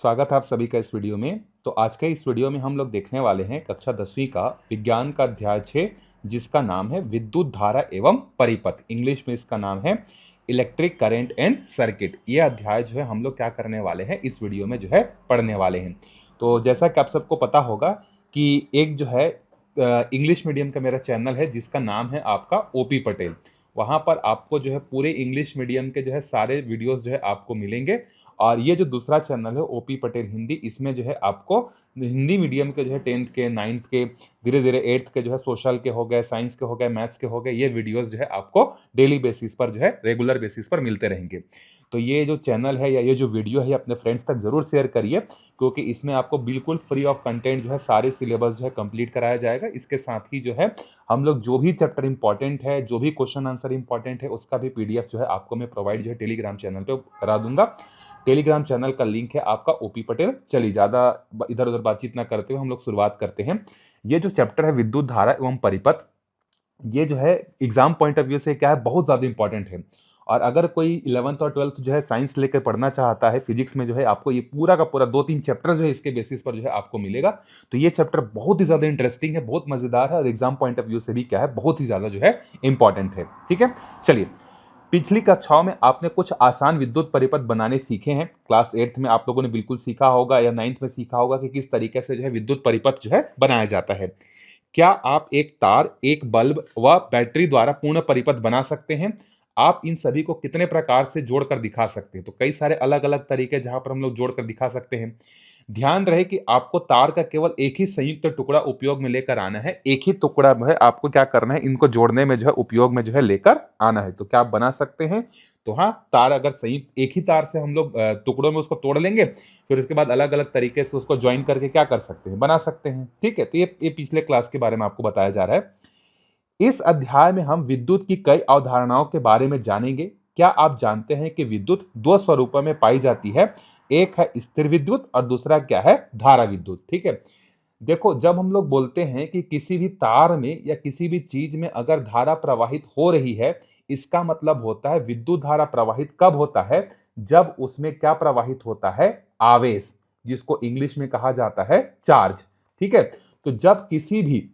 स्वागत है आप सभी का इस वीडियो में। तो आज के इस वीडियो में हम लोग देखने वाले हैं कक्षा 10वीं का विज्ञान का अध्याय 6, जिसका नाम है विद्युत धारा एवं परिपथ। इंग्लिश में इसका नाम है इलेक्ट्रिक करंट एंड सर्किट। ये अध्याय जो है हम लोग क्या करने वाले हैं इस वीडियो में जो है पढ़ने वाले हैं। तो जैसा कि आप सबको पता होगा कि एक जो है इंग्लिश मीडियम का मेरा चैनल है जिसका नाम है आपका ओपी पटेल। वहाँ पर आपको जो है पूरे इंग्लिश मीडियम के जो है सारे वीडियोस जो है आपको मिलेंगे। और ये जो दूसरा चैनल है ओपी पटेल हिंदी, इसमें जो है आपको हिंदी मीडियम के जो है 10th के 9th के धीरे धीरे 8th के जो है सोशल के हो गए, साइंस के हो गए, मैथ्स के हो गए, ये वीडियोस जो है आपको डेली बेसिस पर जो है रेगुलर बेसिस पर मिलते रहेंगे। तो ये जो चैनल है या ये जो वीडियो है अपने फ्रेंड्स तक जरूर शेयर करिए, क्योंकि इसमें आपको बिल्कुल फ्री ऑफ कंटेंट जो है सारे सिलेबस जो है कंप्लीट कराया जाएगा। इसके साथ ही जो है हम लोग जो भी चैप्टर इंपॉर्टेंट है, जो भी क्वेश्चन आंसर इंपॉर्टेंट है, उसका भी पीडीएफ जो है आपको मैं प्रोवाइड जो है टेलीग्राम चैनल पे करा दूंगा। टेलीग्राम चैनल का लिंक है आपका ओपी पटेल। चलिए ज़्यादा इधर उधर बातचीत ना करते हुए हम लोग शुरुआत करते हैं। ये जो चैप्टर है विद्युत धारा एवं परिपथ, ये जो है एग्जाम पॉइंट ऑफ व्यू से क्या है बहुत ज़्यादा इंपॉर्टेंट है। और अगर कोई 11th और 12th जो है साइंस लेकर पढ़ना चाहता है, फिजिक्स में जो है आपको ये पूरा का पूरा 2-3 चैप्टर जो है इसके बेसिस पर जो है आपको मिलेगा। तो ये चैप्टर बहुत ही ज़्यादा इंटरेस्टिंग है, बहुत मज़ेदार है और एग्जाम पॉइंट ऑफ व्यू से भी क्या है बहुत ही ज़्यादा जो है इंपॉर्टेंट है। ठीक है, चलिए। पिछली कक्षाओं में आपने कुछ आसान विद्युत परिपथ बनाने सीखे हैं। क्लास 8th में आप लोगों ने बिल्कुल सीखा होगा या 9th में सीखा होगा कि किस तरीके से जो है विद्युत परिपथ जो है बनाया जाता है। क्या आप एक तार, एक बल्ब व बैटरी द्वारा पूर्ण परिपथ बना सकते हैं? आप इन सभी को कितने प्रकार से जोड़कर दिखा सकते हैं? तो कई सारे अलग अलग तरीके जहां पर हम लोग जोड़कर दिखा सकते हैं। ध्यान रहे कि आपको तार का केवल एक ही संयुक्त टुकड़ा उपयोग में लेकर आना है। एक ही टुकड़ा में आपको क्या करना है, इनको जोड़ने में जो है उपयोग में जो है लेकर आना है। तो क्या आप बना सकते हैं? तो हाँ, तार अगर संयुक्त एक ही तार से हम लोग टुकड़ों में उसको तोड़ लेंगे, फिर उसके बाद अलग अलग तरीके से उसको ज्वाइन करके क्या कर सकते हैं, बना सकते हैं। ठीक है, तो ये पिछले क्लास के बारे में आपको बताया जा रहा है। इस अध्याय में हम विद्युत की कई अवधारणाओं के बारे में जानेंगे। क्या आप जानते हैं कि विद्युत दो स्वरूपों में पाई जाती है? एक है स्थिर विद्युत और दूसरा क्या है, धारा विद्युत। ठीक है, देखो जब हम लोग बोलते हैं कि किसी भी तार में या किसी भी चीज में अगर धारा प्रवाहित हो रही है, इसका मतलब होता है विद्युत धारा प्रवाहित कब होता है, जब उसमें क्या प्रवाहित होता है, आवेश, जिसको इंग्लिश में कहा जाता है चार्ज। ठीक है, तो जब किसी भी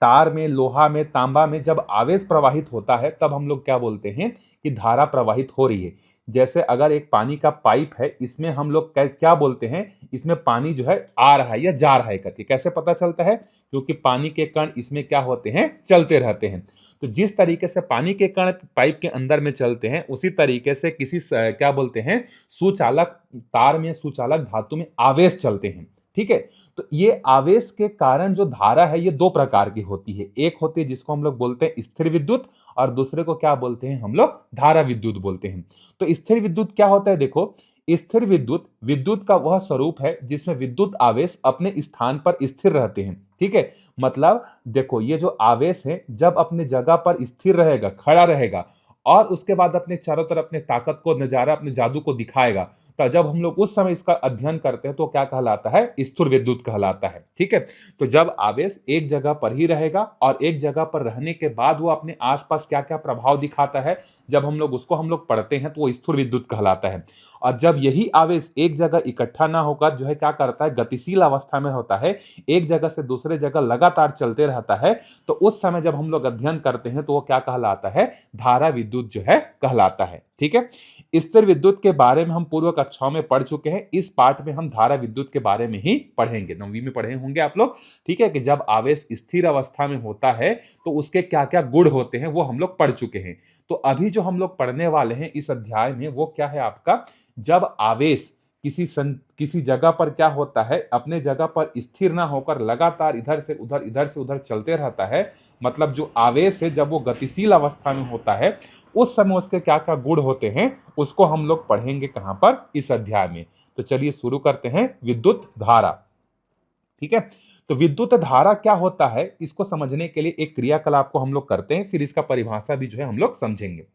तार में, लोहा में, तांबा में जब आवेश प्रवाहित होता है, तब हम लोग क्या बोलते हैं कि धारा प्रवाहित हो रही है। जैसे अगर एक पानी का पाइप है, इसमें हम लोग क्या बोलते हैं, इसमें पानी जो है आ रहा है या जा रहा है करके कैसे पता चलता है, क्योंकि पानी के कण इसमें क्या होते हैं, चलते रहते हैं। तो जिस तरीके से पानी के कण पाइप के अंदर में चलते हैं, उसी तरीके से क्या बोलते हैं, सुचालक तार में, सुचालक धातु में आवेश चलते हैं। ठीक है, तो ये आवेश के कारण जो धारा है ये दो प्रकार की होती है। एक होती है जिसको हम लोग बोलते हैं स्थिर विद्युत, और दूसरे को क्या बोलते हैं हम लोग, धारा विद्युत बोलते हैं। तो स्थिर विद्युत क्या होता है, देखो स्थिर विद्युत विद्युत का वह स्वरूप है जिसमें विद्युत आवेश अपने स्थान पर स्थिर रहते हैं। ठीक है, मतलब देखो ये जो आवेश है जब अपने जगह पर स्थिर रहेगा, खड़ा रहेगा, और उसके बाद अपने चारों तरफ अपने ताकत को, नजारा, अपने जादू को दिखाएगा, तो जब हम लोग उस समय इसका अध्ययन करते हैं तो क्या कहलाता है, स्थिर विद्युत कहलाता है। ठीक है, तो जब आवेश एक जगह पर ही रहेगा और एक जगह पर रहने के बाद वो अपने आसपास क्या क्या प्रभाव दिखाता है, जब हम लोग उसको हम लोग पढ़ते हैं तो वो स्थिर विद्युत कहलाता है। और जब यही आवेश एक जगह इकट्ठा ना होकर जो है क्या करता है, गतिशील अवस्था में होता है, एक जगह से दूसरे जगह लगातार चलते रहता है, तो उस समय जब हम लोग अध्ययन करते हैं तो वो क्या कहलाता है, धारा विद्युत जो है कहलाता है। ठीक है, स्थिर विद्युत के बारे में हम पूर्व कक्षाओं में पढ़ चुके हैं। इस पाठ में हम धारा विद्युत के बारे में ही पढ़ेंगे, 9वीं में पढ़े होंगे आप लोग। ठीक है, कि जब आवेश स्थिर अवस्था में होता है तो उसके क्या क्या गुण होते हैं वो हम लोग पढ़ चुके हैं। तो अभी जो हम लोग पढ़ने वाले हैं इस अध्याय में वो क्या है आपका, जब आवेश किसी जगह पर क्या होता है, अपने जगह पर स्थिर ना होकर लगातार इधर से उधर, इधर से उधर चलते रहता है, मतलब जो आवेश है जब वो गतिशील अवस्था में होता है, उस समय उसके क्या क्या गुण होते हैं उसको हम लोग पढ़ेंगे कहां पर, इस अध्याय में। तो चलिए शुरू करते हैं, विद्युत धारा। ठीक है, तो विद्युत धारा क्या होता है इसको समझने के लिए एक क्रियाकलाप को हम लोग करते हैं, फिर इसका परिभाषा भी जो है हम लोग समझेंगे।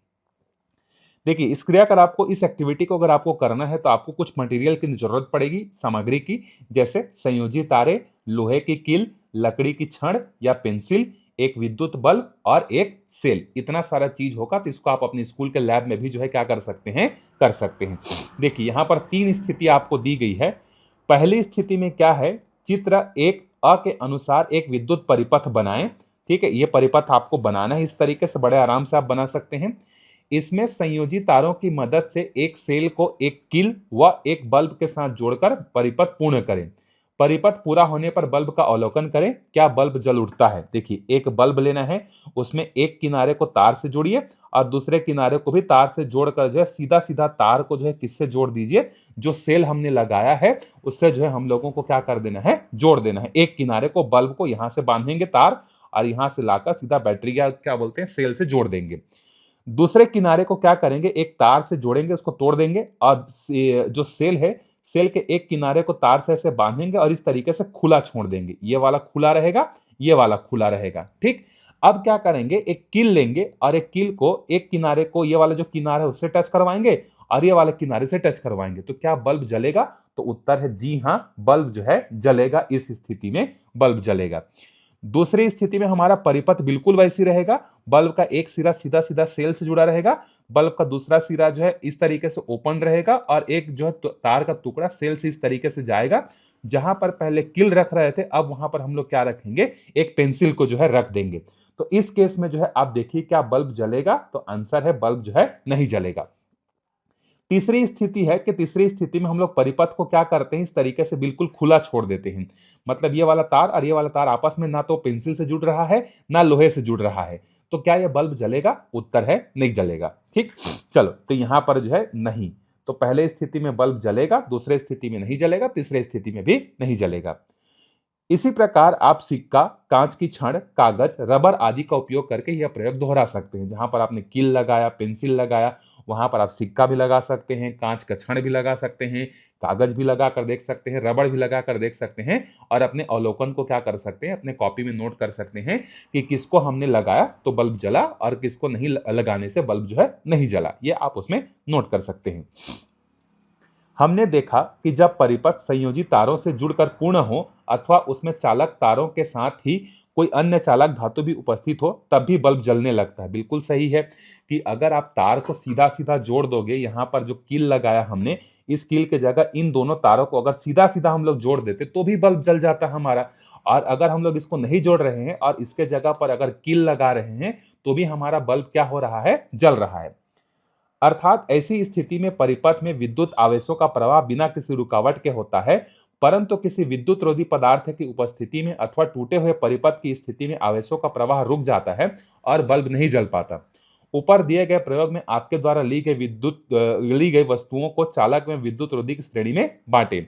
देखिए इस क्रियाकलाप को, इस एक्टिविटी को अगर आपको करना है तो आपको कुछ मटेरियल की जरूरत पड़ेगी, सामग्री की, जैसे संयोजी तारे, लोहे की कील, लकड़ी की छड़ या पेंसिल, एक विद्युत बल्ब और एक सेल, इतना सारा चीज होगा। तो इसको आप अपने स्कूल के लैब में भी जो है क्या कर सकते हैं, कर सकते हैं। देखिए यहाँ पर 3 स्थिति आपको दी गई है। पहली स्थिति में क्या है, चित्र 1 के अनुसार एक विद्युत परिपथ बनाएं। ठीक है, ये परिपथ आपको बनाना है, इस तरीके से बड़े आराम से आप बना सकते हैं। इसमें संयोजी तारों की मदद से एक सेल को एक किल व एक बल्ब के साथ जोड़कर परिपथ पूर्ण करें। परिपथ पूरा होने पर बल्ब का अवलोकन करें, क्या बल्ब जल उठता है। देखिए एक बल्ब लेना है, उसमें एक किनारे को तार से जोड़िए और दूसरे किनारे को भी तार से जोड़कर जो है सीधा सीधा तार को जो है किससे जोड़ दीजिए, जो सेल हमने लगाया है उससे जो है हम लोगों को क्या कर देना है, जोड़ देना है। एक किनारे को बल्ब को यहां से बांधेंगे तार और यहां से लाकर सीधा बैटरी या क्या बोलते हैं सेल से जोड़ देंगे। दूसरे किनारे को क्या करेंगे, एक तार से जोड़ेंगे, उसको तोड़ देंगे और जो सेल है, सेल के एक किनारे को तार से ऐसे बांधेंगे और इस तरीके से खुला छोड़ देंगे। ये वाला खुला रहेगा, ये वाला खुला रहेगा। ठीक, अब क्या करेंगे, एक कील लेंगे और एक कील को एक किनारे को, ये वाला जो किनारा है उससे टच करवाएंगे और ये वाले किनारे से टच करवाएंगे। तो क्या बल्ब जलेगा, तो उत्तर है जी हां, बल्ब जो है जलेगा। इस स्थिति में बल्ब जलेगा। दूसरी स्थिति में हमारा परिपथ बिल्कुल वैसी रहेगा, बल्ब का एक सिरा सीधा सीधा सेल से जुड़ा रहेगा, बल्ब का दूसरा सिरा जो है इस तरीके से ओपन रहेगा और एक जो है तार का टुकड़ा सेल से इस तरीके से जाएगा। जहां पर पहले किल रख रहे थे, अब वहां पर हम लोग क्या रखेंगे, एक पेंसिल को जो है रख देंगे। तो इस केस में जो है आप देखिए क्या बल्ब जलेगा, तो आंसर है बल्ब जो है नहीं जलेगा। तीसरी स्थिति है कि तीसरी स्थिति में हम लोग परिपथ को क्या करते हैं, इस तरीके से बिल्कुल खुला छोड़ देते हैं। मतलब ये वाला तार और ये वाला तार आपस में ना तो पेंसिल से जुड़ रहा है ना लोहे से जुड़ रहा है। तो क्या ये बल्ब जलेगा, उत्तर है नहीं जलेगा। ठीक, चलो तो यहां पर जो है नहीं, तो पहले स्थिति में बल्ब जलेगा, दूसरे स्थिति में नहीं जलेगा, तीसरे स्थिति में भी नहीं जलेगा। इसी प्रकार आप सिक्का, कांच की छड़, कागज, रबर आदि का उपयोग करके यह प्रयोग दोहरा सकते हैं। जहां पर आपने कील लगाया, पेंसिल लगाया, वहां पर आप सिक्का भी लगा सकते हैं, कांच का छड़ भी लगा सकते हैं, कागज भी लगा कर देख सकते हैं, रबड़ भी लगा कर देख सकते हैं और अपने अवलोकन को क्या कर सकते हैं, अपने कॉपी में नोट कर सकते हैं कि किसको हमने लगाया तो बल्ब जला और किसको नहीं लगाने से बल्ब जो है नहीं जला। ये आप उसमें नोट कर सकते हैं। हमने देखा कि जब परिपथ संयोजी तारों से जुड़कर पूर्ण हो अथवा उसमें चालक तारों के साथ ही कोई अन्य चालक धातु भी उपस्थित हो, तब भी बल्ब जलने लगता है। बिल्कुल सही है कि अगर आप तार को सीधा सीधा जोड़ दोगे, यहाँ पर जो कील लगाया हमने, इस कील के जगह इन दोनों तारों को अगर सीधा सीधा हम लोग जोड़ देते तो भी बल्ब जल जाता हमारा। और अगर हम लोग इसको नहीं जोड़ रहे हैं और इसके जगह पर अगर कील लगा रहे हैं तो भी हमारा बल्ब क्या हो रहा है, जल रहा है। अर्थात ऐसी स्थिति में परिपथ में विद्युत आवेशों का प्रवाह बिना किसी रुकावट के होता है, परंतु किसी विद्युत रोधी पदार्थ की उपस्थिति में अथवा टूटे हुए परिपथ की स्थिति में आवेशों का प्रवाह रुक जाता है और बल्ब नहीं जल पाता। ऊपर दिए गए प्रयोग में आपके द्वारा ली गई वस्तुओं को चालक में विद्युत रोधी की श्रेणी में बांटे।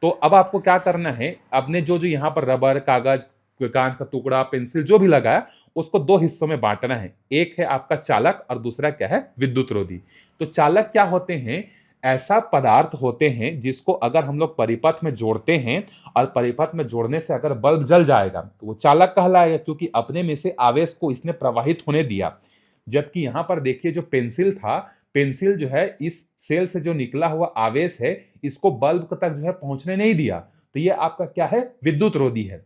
तो अब आपको क्या करना है, आपने जो जो यहाँ पर रबर, कागज, कांच का टुकड़ा, पेंसिल जो भी लगाया उसको 2 हिस्सों में बांटना है। एक है आपका चालक और दूसरा क्या है, विद्युत रोधी। तो चालक क्या होते हैं, ऐसा पदार्थ होते हैं जिसको अगर हम लोग परिपथ में जोड़ते हैं और परिपथ में जोड़ने से अगर बल्ब जल जाएगा तो वो चालक कहलाएगा, क्योंकि अपने में से आवेश को इसने प्रवाहित होने दिया। जबकि यहां पर देखिए जो पेंसिल था, पेंसिल जो है इस सेल से जो निकला हुआ आवेश है इसको बल्ब तक जो है पहुंचने नहीं दिया। तो ये आपका क्या है, विद्युत रोधी है।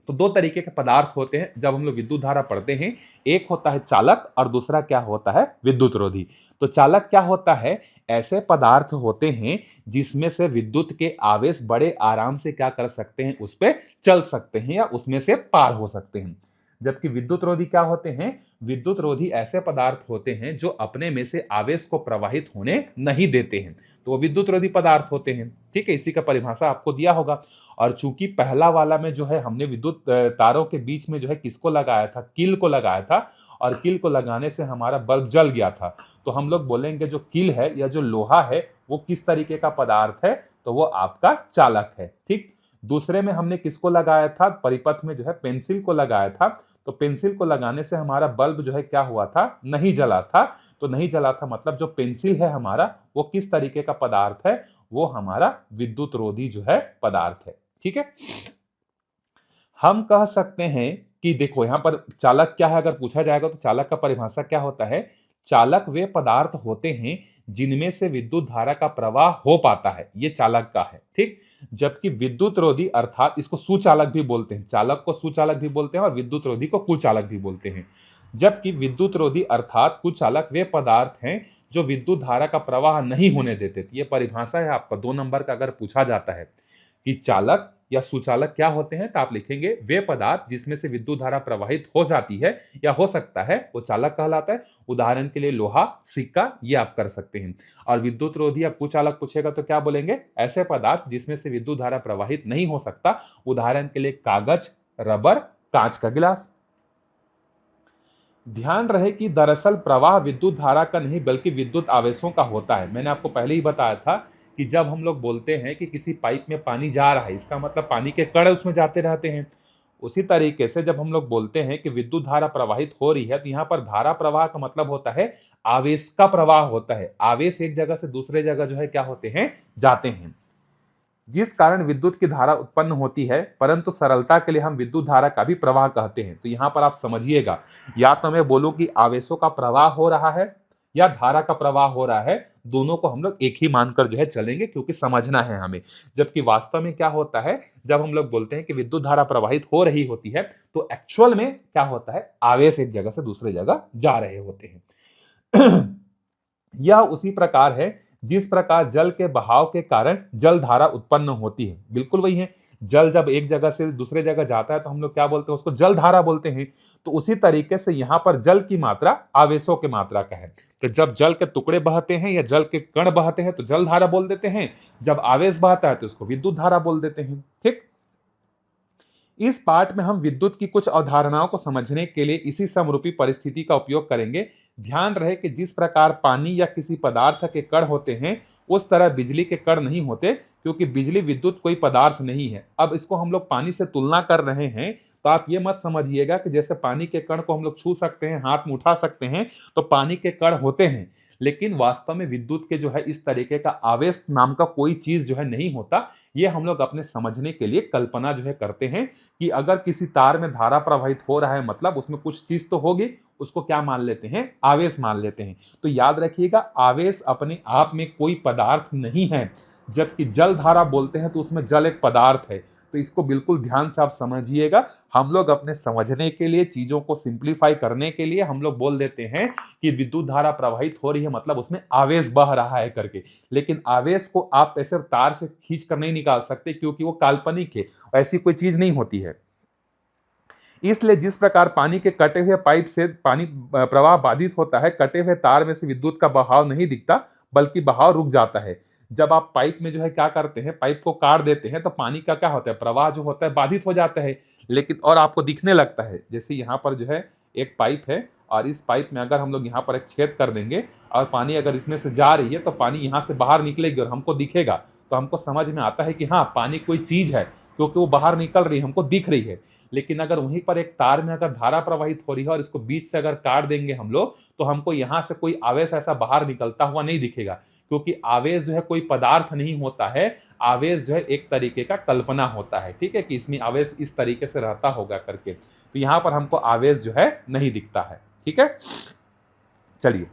तो 2 तरीके के पदार्थ होते हैं जब हम लोग विद्युत धारा पढ़ते हैं, एक होता है चालक और दूसरा क्या होता है, विद्युत रोधी। तो चालक क्या होता है, ऐसे पदार्थ होते हैं जिसमें से विद्युत के आवेश बड़े आराम से क्या कर सकते हैं, उस पर चल सकते हैं या उसमें से पार हो सकते हैं। जबकि विद्युत रोधी क्या होते हैं, विद्युत रोधी ऐसे पदार्थ होते हैं जो अपने में से आवेश को प्रवाहित होने नहीं देते हैं, तो वो विद्युत रोधी पदार्थ होते हैं। ठीक है, इसी का परिभाषा आपको दिया होगा। और चूंकि पहला वाला में जो है हमने विद्युत तारों के बीच में जो है किसको लगाया था, कील को लगाया था और कील को लगाने से हमारा बल्ब जल गया था। तो हम लोग बोलेंगे जो कील है या जो लोहा है वो किस तरीके का पदार्थ है, तो वो आपका चालक है। ठीक, दूसरे में हमने किसको लगाया था, परिपथ में जो है पेंसिल को लगाया था। तो पेंसिल को लगाने से हमारा बल्ब जो है क्या हुआ था, नहीं जला था। तो नहीं जला था मतलब जो पेंसिल है हमारा वो किस तरीके का पदार्थ है, वो हमारा विद्युत रोधी जो है पदार्थ है। ठीक है, हम कह सकते हैं कि देखो यहां पर चालक क्या है, अगर पूछा जाएगा तो चालक का परिभाषा क्या होता है, चालक वे पदार्थ होते हैं जिनमें से विद्युत धारा का प्रवाह हो पाता है, ये चालक का है, ठीक। जबकि विद्युत रोधी अर्थात इसको सुचालक भी बोलते हैं, चालक को सुचालक भी बोलते हैं और विद्युत रोधी को कुचालक भी बोलते हैं। जबकि विद्युत रोधी अर्थात कुचालक वे पदार्थ हैं जो विद्युत धारा का प्रवाह नहीं होने देते। ये परिभाषा है आपका 2 नंबर का अगर पूछा जाता है कि चालक या सुचालक क्या होते हैं, तो आप लिखेंगे वे पदार्थ जिसमें से विद्युत धारा प्रवाहित हो जाती है या हो सकता है, वो चालक कहलाता है। उदाहरण के लिए लोहा, सिक्का, ये आप कर सकते हैं। और विद्युत रोधी या कुचालक पूछेगा तो क्या बोलेंगे, ऐसे पदार्थ जिसमें से विद्युत धारा प्रवाहित नहीं हो सकता। उदाहरण के लिए कागज, रबर, कांच का गिलास। ध्यान रहे कि दरअसल प्रवाह विद्युत धारा का नहीं बल्कि विद्युत आवेशों का होता है। मैंने आपको पहले ही बताया था कि जब हम लोग बोलते हैं कि किसी पाइप में पानी जा रहा है, इसका मतलब पानी के कण उसमें जाते रहते हैं। उसी तरीके से जब हम लोग बोलते हैं कि विद्युत धारा प्रवाहित हो रही है, तो यहाँ पर धारा प्रवाह का मतलब होता है आवेश का प्रवाह होता है। आवेश एक जगह से दूसरे जगह जो है क्या होते हैं, जाते हैं, जिस कारण विद्युत की धारा उत्पन्न होती है। परंतु सरलता के लिए हम विद्युत धारा का भी प्रवाह कहते हैं। तो यहाँ पर आप समझिएगा, या तो मैं बोलूं कि आवेशों का प्रवाह हो रहा है या धारा का प्रवाह हो रहा है, दोनों को हम लोग एक ही मानकर जो है चलेंगे, क्योंकि समझना है हमें। जबकि वास्तव में क्या होता है, जब हम लोग बोलते हैं कि विद्युत धारा प्रवाहित हो रही होती है, तो एक्चुअल में क्या होता है, आवेश एक जगह से दूसरे जगह जा रहे होते हैं। यह उसी प्रकार है जिस प्रकार जल के बहाव के कारण जल धारा उत्पन्न होती है। बिल्कुल वही है, जल जब एक जगह से दूसरे जगह जाता है तो हम लोग क्या बोलते हैं, उसको जल धारा बोलते हैं। तो उसी तरीके से यहाँ पर जल की मात्रा आवेशों की मात्रा का है। तो जब जल के टुकड़े बहते हैं या जल के कण बहते हैं तो जल धारा बोल देते हैं, जब आवेश बहता है तो उसको विद्युत धारा बोल देते हैं, ठीक। इस पाठ में हम विद्युत की कुछ अवधारणाओं को समझने के लिए इसी समरूपी परिस्थिति का उपयोग करेंगे। ध्यान रहे कि जिस प्रकार पानी या किसी पदार्थ के कण होते हैं, उस तरह बिजली के कण नहीं होते, क्योंकि बिजली विद्युत कोई पदार्थ नहीं है। अब इसको हम लोग पानी से तुलना कर रहे हैं, तो आप ये मत समझिएगा कि जैसे पानी के कण को हम लोग छू सकते हैं, हाथ में उठा सकते हैं, तो पानी के कण होते हैं। लेकिन वास्तव में विद्युत के जो है इस तरीके का आवेश नाम का कोई चीज जो है नहीं होता। ये हम लोग अपने समझने के लिए कल्पना जो है करते हैं कि अगर किसी तार में धारा प्रवाहित हो रहा है, मतलब उसमें कुछ चीज तो होगी, उसको क्या मान लेते हैं, आवेश मान लेते हैं। तो याद रखिएगा, आवेश अपने आप में कोई पदार्थ नहीं है। जबकि जल धारा बोलते हैं तो उसमें जल एक पदार्थ है। तो इसको बिल्कुल ध्यान से आप समझिएगा। हम लोग अपने समझने के लिए, चीजों को सिंप्लीफाई करने के लिए हम लोग बोल देते हैं कि विद्युत धारा प्रवाहित हो रही है, मतलब उसमें आवेश बह रहा है करके। लेकिन आवेश को आप ऐसे तार से खींच कर नहीं निकाल सकते, क्योंकि वो काल्पनिक है, ऐसी कोई चीज नहीं होती है। इसलिए जिस प्रकार पानी के कटे हुए पाइप से पानी प्रवाह बाधित होता है, कटे हुए तार में से विद्युत का बहाव नहीं दिखता, बल्कि बहाव रुक जाता है। जब आप पाइप में जो है क्या करते हैं, पाइप को काट देते हैं, तो पानी का क्या होता है, प्रवाह जो होता है बाधित हो जाता है। लेकिन और आपको दिखने लगता है, जैसे यहाँ पर जो है एक पाइप है, और इस पाइप में अगर हम लोग यहाँ पर एक छेद कर देंगे और पानी अगर इसमें से जा रही है, तो पानी यहाँ से बाहर निकलेगी और हमको दिखेगा। तो हमको समझ में आता है कि हाँ, पानी कोई चीज है, क्योंकि वो बाहर निकल रही है, हमको दिख रही है। लेकिन अगर वहीं पर एक तार में अगर धारा प्रवाहित हो रही है और इसको बीच से अगर काट देंगे हम लोग, तो हमको यहाँ से कोई आवेश ऐसा बाहर निकलता हुआ नहीं दिखेगा, क्योंकि आवेश जो है कोई पदार्थ नहीं होता है। आवेश जो है एक तरीके का कल्पना होता है, ठीक है, कि इसमें आवेश इस तरीके से रहता होगा करके। तो यहाँ पर हमको आवेश जो है नहीं दिखता है, ठीक है। चलिए,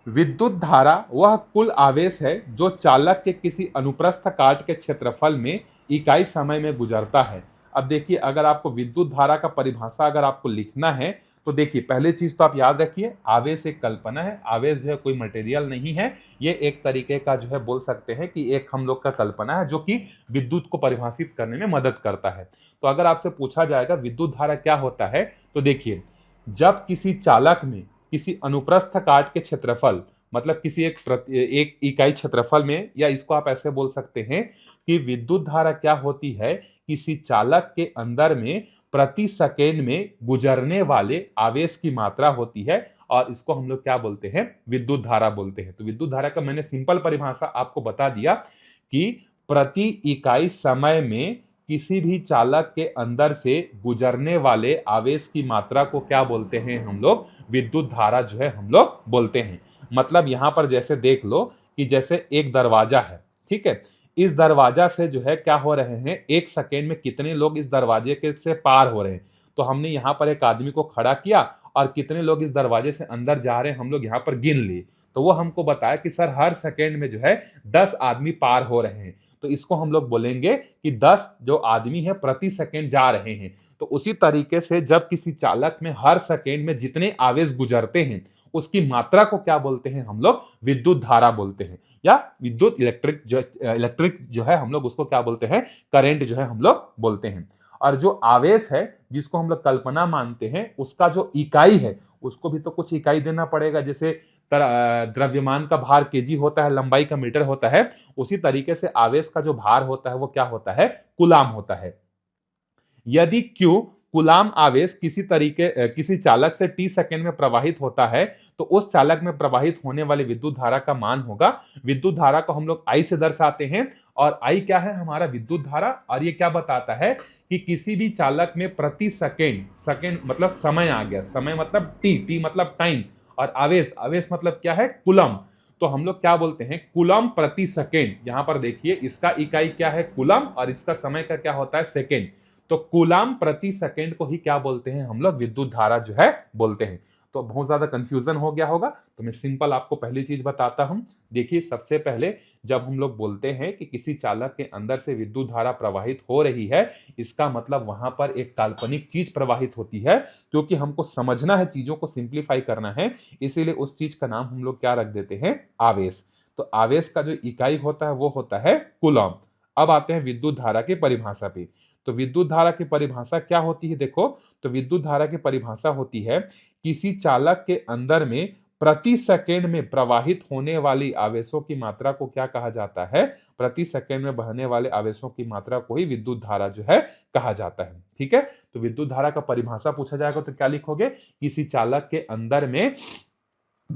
विद्युत धारा वह कुल आवेश है जो चालक के किसी अनुप्रस्थ काट के क्षेत्रफल में इकाई समय में गुजरता है। अब देखिए, अगर आपको विद्युत धारा का परिभाषा अगर आपको लिखना है, तो देखिए पहले चीज तो आप याद रखिए, आवेश एक कल्पना है। आवेश जो है कोई मटेरियल नहीं है, ये एक तरीके का जो है बोल सकते हैं कि एक हम लोग का कल्पना है, जो कि विद्युत को परिभाषित करने में मदद करता है। तो अगर आपसे पूछा जाएगा विद्युत धारा क्या होता है, तो देखिए, जब किसी चालक में किसी अनुप्रस्थ काट के क्षेत्रफल, मतलब किसी एक इकाई क्षेत्रफल में, या इसको आप ऐसे बोल सकते हैं कि विद्युत धारा क्या होती है, किसी चालक के अंदर में प्रति सेकेंड में गुजरने वाले आवेश की मात्रा होती है, और इसको हम लोग क्या बोलते हैं, विद्युत धारा बोलते हैं। तो विद्युत धारा का मैंने सिंपल परिभाषा आपको बता दिया कि प्रति इकाई समय में किसी भी चालक के अंदर से गुजरने वाले आवेश की मात्रा को क्या बोलते हैं हम लोग, विद्युत धारा जो है हम लोग बोलते हैं। मतलब यहां पर जैसे देख लो कि जैसे एक दरवाजा है, ठीक है, इस दरवाजा से जो है क्या हो रहे हैं, एक सेकेंड में कितने लोग इस दरवाजे के से पार हो रहे हैं। तो हमने यहाँ पर एक आदमी को खड़ा किया और कितने लोग इस दरवाजे से अंदर जा रहे हैं हम लोग यहाँ पर गिन लिए। तो वो हमको बताया कि सर हर सेकेंड में जो है 10 आदमी पार हो रहे हैं, तो इसको हम लोग बोलेंगे कि 10 जो आदमी है प्रति सेकेंड जा रहे हैं। तो उसी तरीके से जब किसी चालक में हर सेकेंड में जितने आवेश गुजरते हैं उसकी मात्रा को क्या बोलते हैं हम लोग, विद्युत धारा बोलते हैं, या विद्युत इलेक्ट्रिक जो है हम लोग उसको क्या बोलते हैं, करंट जो है हम लोग बोलते हैं। और जो आवेश है जिसको हम लोग कल्पना मानते हैं उसका जो इकाई है उसको भी तो कुछ इकाई देना पड़ेगा। जैसे द्रव्यमान का भार केजी होता है, लंबाई का मीटर होता है, उसी तरीके से आवेश का जो भार होता है वो क्या होता है, कूलाम होता है। यदि Q कूलाम आवेश किसी चालक से t सेकेंड में प्रवाहित होता है तो उस चालक में प्रवाहित होने वाली विद्युत धारा का मान होगा, विद्युत धारा को हम लोग I से दर्शाते हैं, और I क्या है, हमारा विद्युत धारा। और ये क्या बताता है कि किसी भी चालक में प्रति सेकेंड, सेकेंड मतलब समय आ गया, समय मतलब t मतलब टाइम, और आवेश मतलब क्या है, कूलम। तो हम लोग क्या बोलते हैं, कूलम प्रति सेकेंड। यहां पर देखिए इसका इकाई क्या है, कूलम, और इसका समय का क्या होता है, सेकेंड। तो कूलाम प्रति सेकेंड को ही क्या बोलते हैं हम लोग, विद्युत धारा जो है बोलते हैं। तो बहुत ज्यादा कंफ्यूजन हो गया होगा, तो मैं सिंपल आपको पहली चीज बताता हूं। देखिए सबसे पहले जब हम लोग बोलते हैं कि किसी चालक के अंदर से विद्युत धारा प्रवाहित हो रही है, इसका मतलब वहां पर एक काल्पनिक चीज प्रवाहित होती है, क्योंकि हमको समझना है, चीजों को सिंप्लीफाई करना है, इसीलिए उस चीज का नाम हम लोग क्या रख देते हैं, आवेश। तो आवेश का जो इकाई होता है वो होता है कूलम। अब आते हैं विद्युत धारा की परिभाषा पे। तो विद्युत धारा की परिभाषा क्या होती है, देखो, तो विद्युत धारा की परिभाषा होती है किसी चालक के अंदर में प्रति सेकेंड में प्रवाहित होने वाली आवेशों की मात्रा को क्या कहा जाता है, प्रति सेकेंड में बहने वाले आवेशों की मात्रा को ही विद्युत धारा जो है कहा जाता है। ठीक है, तो विद्युत धारा का परिभाषा पूछा जाएगा तो क्या लिखोगे, किसी चालक के अंदर में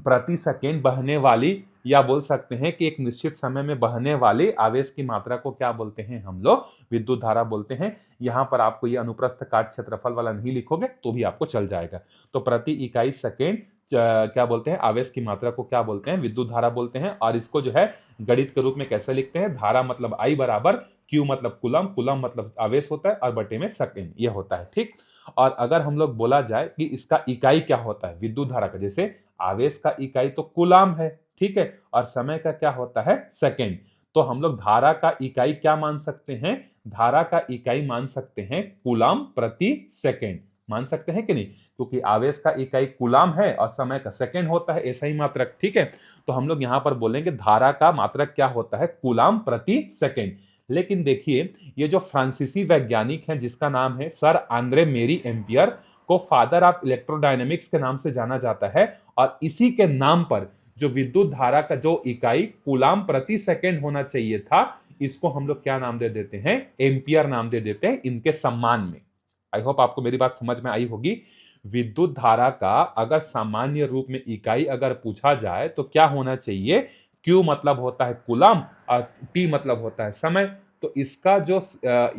प्रति सेकेंड बहने वाली, या बोल सकते हैं कि एक निश्चित समय में बहने वाले आवेश की मात्रा को क्या बोलते हैं हम लोग, विद्युत धारा बोलते हैं। यहां पर आपको ये अनुप्रस्थ काट क्षेत्रफल वाला नहीं लिखोगे तो भी आपको चल जाएगा। तो प्रति इकाई सेकेंड क्या बोलते हैं, आवेश की मात्रा को क्या बोलते हैं, विद्युत धारा बोलते हैं। और इसको जो है गणित के रूप में कैसे लिखते हैं, धारा मतलब I बराबर Q मतलब कूलम, कूलम मतलब आवेश होता है, और बटे में सेकेंड ये होता है। ठीक, और अगर हम लोग बोला जाए कि इसका इकाई क्या होता है विद्युत धारा का, जैसे आवेश का इकाई तो कूलाम है, ठीक है, और समय का क्या होता है, सेकेंड, तो हम लोग धारा का इकाई क्या मान सकते हैं, धारा का इकाई मान सकते हैं कूलाम प्रति सेकेंड, मान सकते हैं कि नहीं, क्योंकि आवेश का इकाई कूलाम है और समय का सेकेंड होता है, ऐसा ही मात्रक। ठीक है, तो हम लोग यहां पर बोलेंगे धारा का मात्रक क्या होता है, कूलाम प्रति सेकेंड। लेकिन देखिए ये जो फ्रांसीसी वैज्ञानिक है जिसका नाम है सर आंद्रे मेरी एम्पियर, को फादर ऑफ इलेक्ट्रोडायनेमिक्स के नाम से जाना जाता है, और इसी के नाम पर जो विद्युत धारा का जो इकाई कूलाम प्रति सेकेंड होना चाहिए था, इसको हम लोग क्या नाम दे देते हैं, एम्पियर नाम दे देते हैं इनके सम्मान में। आई होप आपको मेरी बात समझ में आई होगी। विद्युत धारा का अगर सामान्य रूप में इकाई अगर पूछा जाए तो क्या होना चाहिए, Q मतलब होता है कूलाम और T मतलब होता है समय, तो इसका जो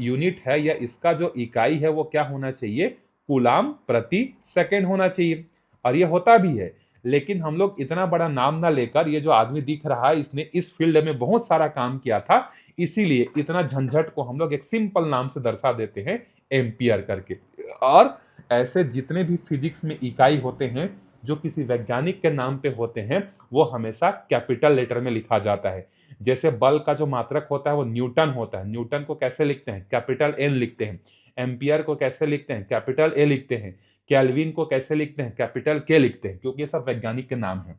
यूनिट है या इसका जो इकाई है वो क्या होना चाहिए, कूलाम प्रति सेकेंड होना चाहिए, और ये होता भी है। लेकिन हम लोग इतना बड़ा नाम ना लेकर, ये जो आदमी दिख रहा है इसने इस फील्ड में बहुत सारा काम किया था, इसीलिए इतना झंझट को हम लोग एक सिंपल नाम से दर्शा देते हैं, एम्पियर करके। और ऐसे जितने भी फिजिक्स में इकाई होते हैं जो किसी वैज्ञानिक के नाम पे होते हैं वो हमेशा कैपिटल लेटर में लिखा जाता है। जैसे बल का जो मात्रक होता है वो न्यूटन होता है, न्यूटन को कैसे लिखते हैं, कैपिटल N लिखते हैं। एम्पियर को कैसे लिखते हैं, कैपिटल A लिखते हैं। केल्विन को कैसे लिखते हैं, कैपिटल K लिखते हैं, क्योंकि ये सब वैज्ञानिक के नाम है।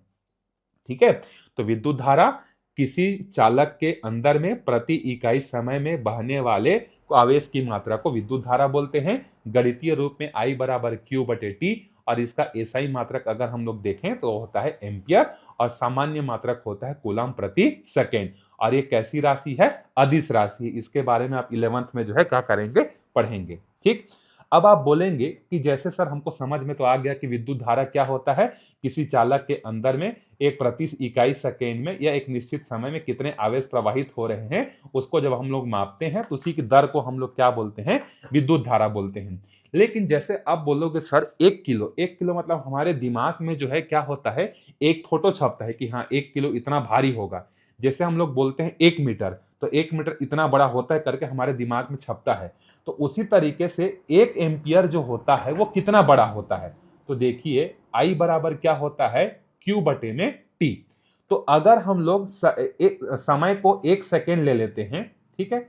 ठीक है, तो विद्युत धारा किसी चालक के अंदर में प्रति इकाई समय में बहने वाले आवेश की मात्रा को विद्युत धारा बोलते हैं। गणितीय रूप में I बराबर Q बटे T, और इसका एसआई मात्रक अगर हम लोग देखें तो होता है एम्पियर, और सामान्य मात्रक होता है कूलम प्रति सेकेंड। और ये कैसी राशि है, अदिश राशि है। इसके बारे में आप 11th में जो है क्या करेंगे, पढ़ेंगे। ठीक, अब आप बोलेंगे कि जैसे सर हमको समझ में तो आ गया कि विद्युत धारा क्या होता है, किसी चालक के अंदर में एक प्रति इकाई सेकेंड में या एक निश्चित समय में कितने आवेश प्रवाहित हो रहे हैं, उसको जब हम लोग मापते हैं तो उसी की दर को हम लोग क्या बोलते हैं, विद्युत धारा बोलते हैं। लेकिन जैसे आप बोलोगे सर 1 किलो, 1 किलो मतलब हमारे दिमाग में जो है क्या होता है, एक फोटो छपता है कि हाँ 1 किलो इतना भारी होगा। जैसे हम लोग बोलते हैं 1 मीटर, तो 1 मीटर इतना बड़ा होता है करके हमारे दिमाग में छपता है। तो उसी तरीके से 1 एम्पियर जो होता है वो कितना बड़ा होता है, तो देखिए I बराबर क्या होता है, Q बटे में T। तो अगर हम लोग समय को 1 सेकेंड ले लेते हैं, ठीक है,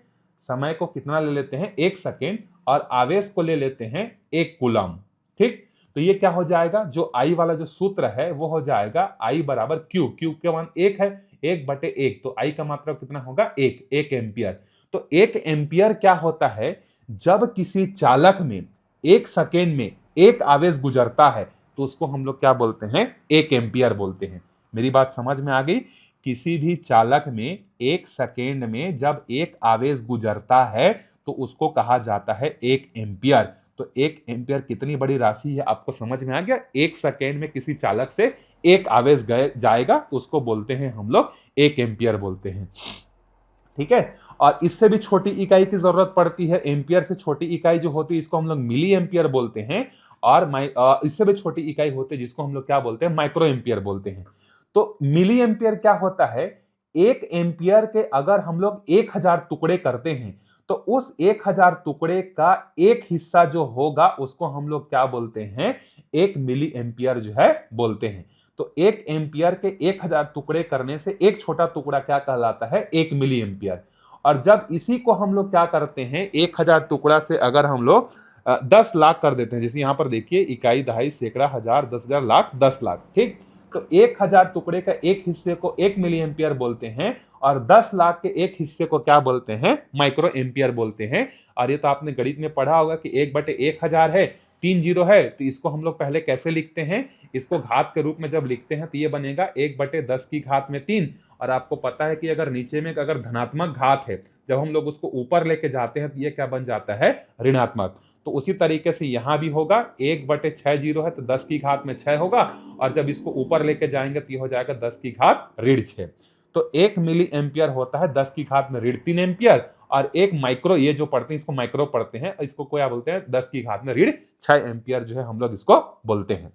समय को कितना ले लेते हैं 1 सेकेंड, और आवेश को ले लेते हैं 1 कूलम, ठीक, तो ये क्या हो जाएगा, जो आई वाला जो सूत्र है वो हो जाएगा आई बराबर क्यू, क्यू के मान 1 है, 1/1, तो आई का मात्रा कितना होगा 1 एम्पियर। तो 1 एम्पियर क्या होता है, जब किसी चालक में 1 सेकेंड में 1 आवेश गुजरता है तो उसको हम लोग क्या बोलते हैं, 1 एम्पियर बोलते हैं। मेरी बात समझ में आ गई? किसी भी चालक में 1 सेकेंड में जब 1 आवेश गुजरता है तो उसको कहा जाता है 1 एम्पियर। तो 1 एम्पियर कितनी बड़ी राशि है आपको समझ में आ गया? 1 सेकेंड में किसी चालक से 1 आवेश जाएगा तो उसको बोलते हैं हम लोग 1 एम्पियर बोलते हैं, ठीक है। और इससे भी छोटी इकाई की जरूरत पड़ती है, एम्पियर से छोटी इकाई जो होती है इसको हम लोग मिली एम्पियर बोलते हैं, और इससे भी छोटी इकाई होती है जिसको हम लोग क्या बोलते हैं, माइक्रो एम्पियर बोलते हैं। तो मिली एम्पियर क्या होता है, 1 एम्पियर के अगर हम लोग 1000 टुकड़े करते हैं तो उस 1000 टुकड़े का एक हिस्सा जो होगा उसको हम लोग क्या बोलते हैं, 1 मिली एम्पियर जो है बोलते हैं। तो 1 एम्पियर के 1000 टुकड़े करने से एक छोटा टुकड़ा क्या कहलाता है, 1 मिली एम्पियर। और जब इसी को हम लोग क्या करते हैं, 1000 टुकड़ा से अगर हम लोग 10 लाख कर देते हैं, जैसे यहां पर देखिए इकाई, दहाई, सैकड़ा, हजार, 10,000, लाख, 10 लाख, ठीक। तो 1000 टुकड़े का एक हिस्से को 1 मिली एम्पियर बोलते हैं, और 10 लाख के एक हिस्से को क्या बोलते हैं, माइक्रो एम्पियर बोलते हैं। और ये तो आपने गणित में पढ़ा होगा कि 1/1000 है, 3 जीरो है, तो इसको हम लोग पहले कैसे लिखते हैं, इसको घात के रूप में जब लिखते हैं तो ये बनेगा 1/10 की घात में 3। और आपको पता है कि अगर नीचे में अगर धनात्मक घात है, जब हम लोग उसको ऊपर लेके जाते हैं तो ये क्या बन जाता है, ऋणात्मक। तो उसी तरीके से यहां भी होगा, 1/6 जीरो है तो 10 की घात में 6 होगा, और जब इसको ऊपर लेके जाएंगे तो ये हो जाएगा 10 की घात ऋण 6। तो 1 मिली एम्पियर होता है 10 की घात में ऋण 3 एम्पियर, और एक माइक्रो, ये जो पढ़ते हैं इसको माइक्रो पढ़ते हैं, इसको क्या बोलते हैं, 10 की घात में ऋण 6 एम्पियर जो है हम लोग इसको बोलते हैं।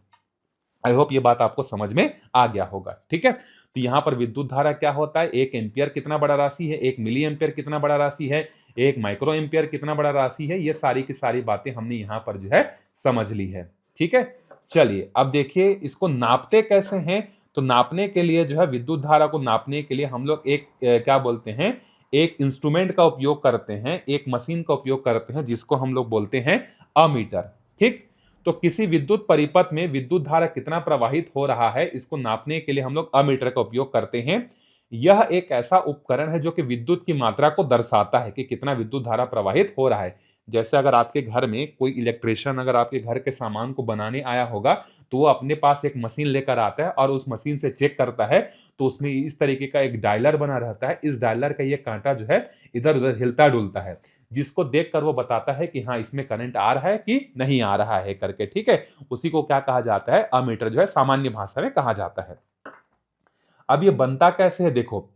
आई होप ये बात आपको समझ में आ गया होगा, ठीक है। तो यहां पर विद्युत धारा क्या होता है, 1 एम्पियर कितना बड़ा राशि है, 1 मिली एम्पियर कितना बड़ा राशि है, 1 माइक्रो एम्पियर कितना बड़ा राशि है, ये सारी की सारी बातें हमने यहां पर जो है समझ ली है, ठीक है। चलिए अब देखिए इसको नापते कैसे हैं। तो नापने के लिए जो है, विद्युत धारा को नापने के लिए हम लोग एक क्या बोलते हैं, एक इंस्ट्रूमेंट का उपयोग करते हैं, एक मशीन का उपयोग करते हैं जिसको हम लोग बोलते हैं अमीटर, ठीक। तो किसी विद्युत परिपथ में विद्युत धारा कितना प्रवाहित हो रहा है, इसको नापने के लिए हम लोग अमीटर का उपयोग करते हैं। यह एक ऐसा उपकरण है जो कि विद्युत की मात्रा को दर्शाता है कि कितना विद्युत धारा प्रवाहित हो रहा है। जैसे अगर आपके घर में कोई इलेक्ट्रिशियन अगर आपके घर के सामान को बनाने आया होगा तो वो अपने पास एक मशीन लेकर आता है और उस मशीन से चेक करता है, तो उसमें इस तरीके का एक डायलर बना रहता है। इस डायलर का ये कांटा जो है इधर उधर हिलता डुलता है, जिसको देखकर वो बताता है कि हाँ इसमें करंट आ रहा है कि नहीं आ रहा है करके, ठीक है। उसी को क्या कहा जाता है, अमीटर जो है सामान्य भाषा में कहा जाता है। अब ये बनता कैसे है, देखो,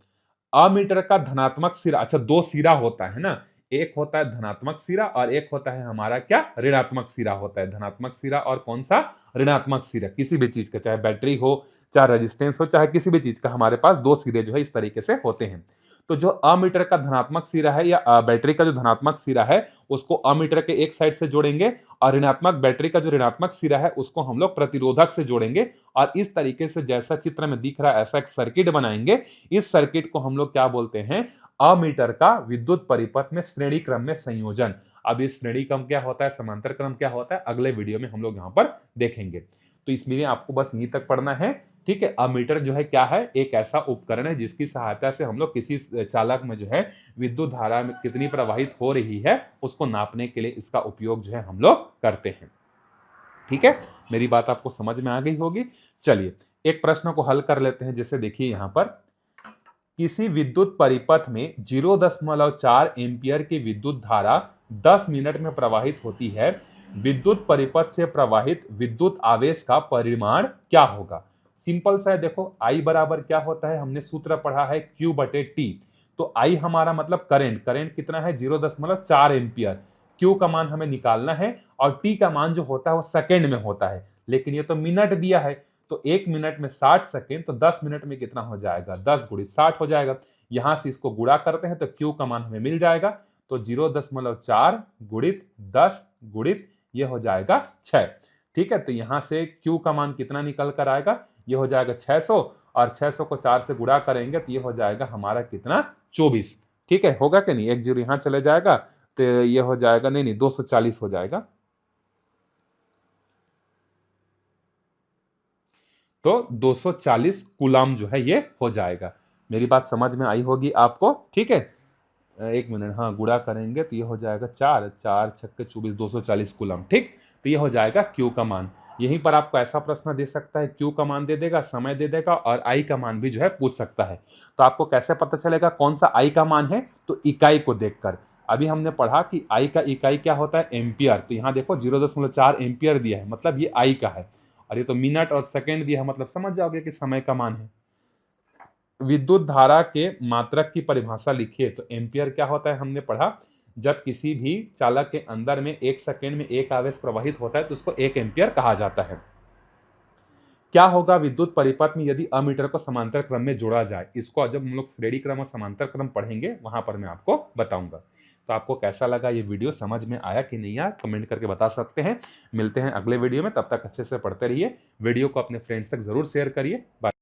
अमीटर का धनात्मक सिरा, अच्छा दो सिरा होता है ना, एक होता है धनात्मक सिरा और एक होता है हमारा क्या, ऋणात्मक सिरा होता है। धनात्मक सिरा और कौन सा, ऋणात्मक सिरा, किसी भी चीज का, चाहे बैटरी हो, चाहे रेजिस्टेंस हो, चाहे किसी भी चीज का, हमारे पास दो सिरे जो है इस तरीके से होते हैं। तो जो अमीटर का धनात्मक सिरा है या बैटरी का जो धनात्मक सिरा है उसको अमीटर के एक साइड से जोड़ेंगे, और ऋणात्मक बैटरी का जो ऋणात्मक सिरा है उसको हम लोग प्रतिरोधक से जोड़ेंगे, और इस तरीके से जैसा चित्र में दिख रहा है ऐसा एक सर्किट बनाएंगे। इस सर्किट को हम लोग क्या बोलते हैं, अमीटर का विद्युत परिपथ में श्रेणी क्रम में संयोजन। अब इस श्रेणी क्रम क्या होता है, समांतर क्रम क्या होता है, अगले वीडियो में हम लोग यहाँ पर देखेंगे। तो इसमें आपको बस यहीं तक पढ़ना है, ठीक है। अमीटर जो है क्या है, एक ऐसा उपकरण है जिसकी सहायता से हम लोग किसी चालक में जो है विद्युत धारा में कितनी प्रवाहित हो रही है उसको नापने के लिए इसका उपयोग जो है हम लोग करते हैं, ठीक है। मेरी बात आपको समझ में आ गई होगी। चलिए एक प्रश्न को हल कर लेते हैं। जैसे देखिए यहां पर, किसी विद्युत परिपथ में 0.4 एम्पियर की विद्युत धारा 10 मिनट में प्रवाहित होती है। विद्युत परिपथ से प्रवाहित विद्युत आवेश का परिमाण क्या होगा। सिंपल सा है, देखो आई बराबर क्या होता है, हमने सूत्र पढ़ा है Q/T। तो आई हमारा मतलब करंट, करंट कितना है 0.4 एम्पियर। Q का मान हमें निकालना है और T का मान जो होता है वो सेकेंड में होता है, लेकिन ये तो मिनट दिया है। तो 1 मिनट में 60 सेकेंड, तो 10 मिनट में कितना हो जाएगा, 10 गुणित 60 हो जाएगा। यहां से इसको गुणा करते हैं तो Q का मान हमें मिल जाएगा। तो 0.4 गुणित 10 गुणित ये हो जाएगा 6, ठीक है। तो यहां से Q का मान कितना निकल कर आएगा, ये हो जाएगा 600, और 600 को 4 से गुणा करेंगे तो ये हो जाएगा हमारा कितना, 24। ठीक है, होगा कि नहीं, एक जीरो यहाँ चले जाएगा तो ये हो जाएगा, नहीं 240 हो जाएगा। तो 240 कूलाम जो है ये हो जाएगा। मेरी बात समझ में आई होगी आपको, ठीक है। एक मिनट, हाँ गुणा करेंगे तो ये हो जाएगा 4 4 छक्के 24, 240 कूलम, ठीक। तो ये हो जाएगा क्यू का मान। यहीं पर आपको ऐसा प्रश्न दे सकता है, क्यू का मान दे देगा, समय दे देगा और आई का मान भी जो है पूछ सकता है। तो आपको कैसे पता चलेगा कौन सा आई का मान है, तो इकाई को देखकर। अभी हमने पढ़ा कि आई का इकाई क्या होता है, एम्पियर। तो यहाँ देखो 0.4 एम्पियर दिया है, मतलब ये आई का है। और ये तो मिनट और सेकेंड दिया है, मतलब समझ जाओगे कि समय का मान है। विद्युत धारा के मात्रक की परिभाषा लिखिए। तो एम्पियर क्या होता है, हमने पढ़ा, जब किसी भी चालक के अंदर में 1 सेकेंड में 1 आवेश प्रवाहित होता है तो उसको 1 एम्पियर कहा जाता है। क्या होगा विद्युत परिपथ में यदि अमीटर को समांतर क्रम में जोड़ा जाए? इसको जब हम लोग श्रेणी क्रम और समांतर क्रम पढ़ेंगे वहां पर मैं आपको बताऊंगा। तो आपको कैसा लगा ये वीडियो, समझ में आया कि नहीं आया, कमेंट करके बता सकते हैं। मिलते हैं अगले वीडियो में, तब तक अच्छे से पढ़ते रहिए। वीडियो को अपने फ्रेंड्स तक जरूर शेयर करिए। बाय।